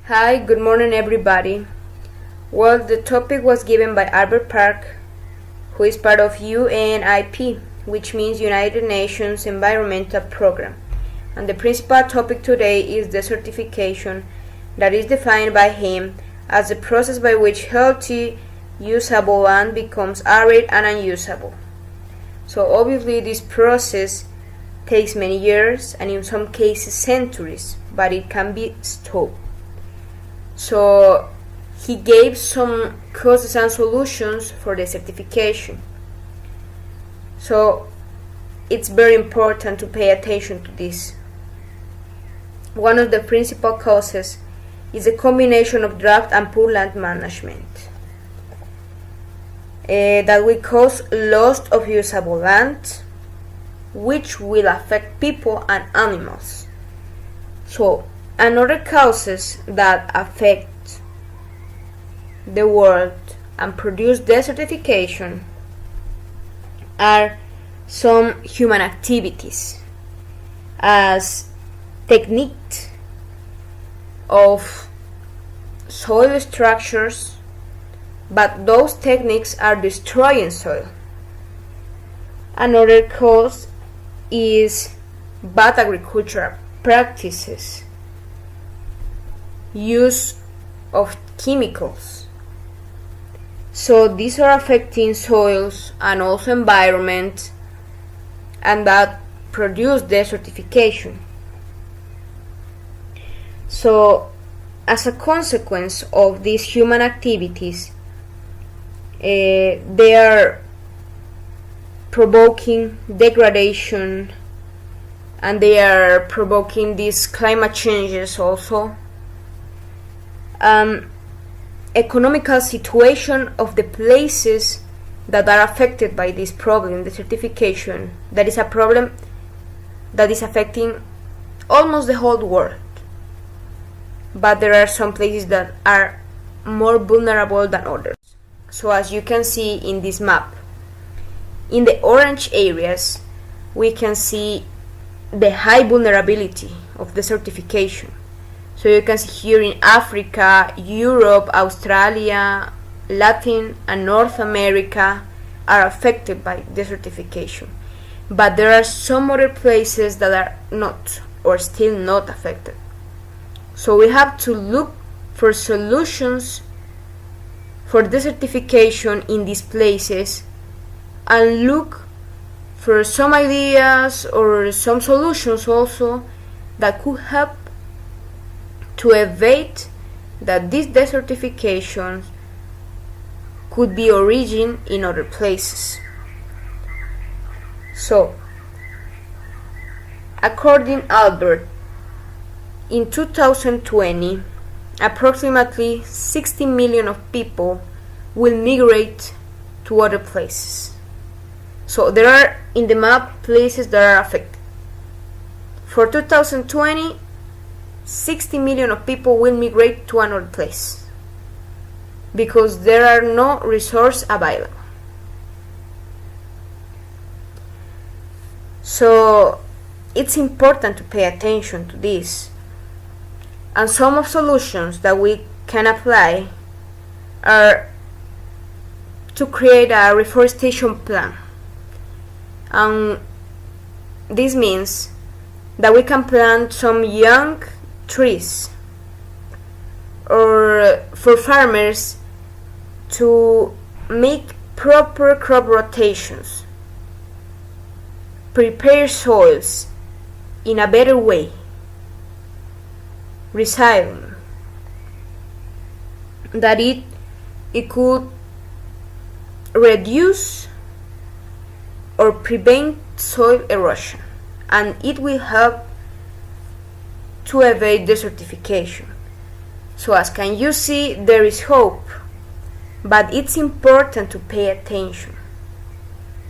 Hi, good morning everybody. Well, the topic was given by Albert Park, who is part of UNIP, which means United Nations Environmental Program. And the principal topic today is desertification, that is defined by him as the process by which healthy, usable land becomes arid and unusable. So obviously this process takes many years and in some cases centuries, but it can be stopped. So he gave some causes and solutions for desertification. So it's very important to pay attention to this. One of the principal causes is a combination of drought and poor land management that will cause loss of usable land, which will affect people and animals. So another causes that affect the world and produce desertification are some human activities as technique of soil structures, but those techniques are destroying soil. Another cause is bad agricultural practices, use of chemicals. So these are affecting soils and also environment, and that produce desertification. So as a consequence of these human activities, they are provoking degradation and they are provoking these climate changes also. Economical situation of the places that are affected by this problem, desertification, that is a problem that is affecting almost the whole world. But there are some places that are more vulnerable than others. So as you can see in this map, in the orange areas, we can see the high vulnerability of desertification. So you can see here in Africa, Europe, Australia, Latin and North America are affected by desertification. But there are some other places that are not or still not affected. So we have to look for solutions for desertification in these places and look for some ideas or some solutions also that could help to evade that this desertification could be origin in other places. So, according Albert, in 2020, approximately 60 million of people will migrate to other places. So there are in the map places that are affected. For 2020, 60 million of people will migrate to another place because there are no resources available. So it's important to pay attention to this. And some of solutions that we can apply are to create a reforestation plan. And this means that we can plant some young trees or for farmers to make proper crop rotations, prepare soils in a better way, recycling, that it could reduce or prevent soil erosion, and it will help to evade desertification. So as can you see, there is hope, but it's important to pay attention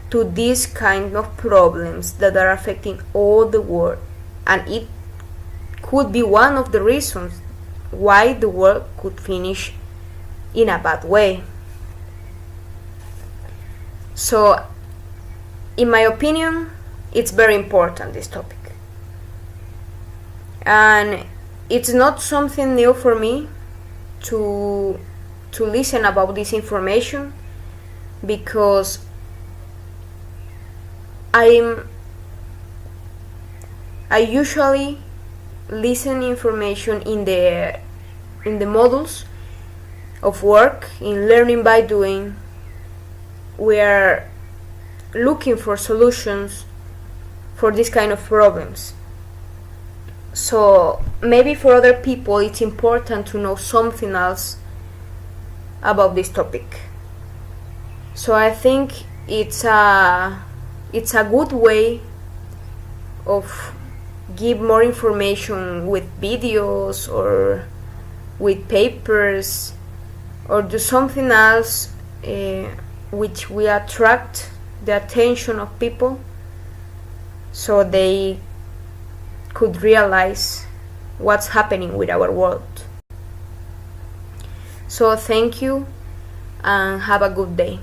to these kind of problems that are affecting all the world, and it could be one of the reasons why the world could finish in a bad way. So in my opinion, it's very important, this topic. And it's not something new for me to listen about this information, because I usually listen information in the modules of work, in learning by doing. We are looking for solutions for this kind of problems. So maybe for other people it's important to know something else about this topic. So I think it's a good way of give more information with videos or with papers, or do something else which will attract the attention of people, so they could realize what's happening with our world. So thank you and have a good day.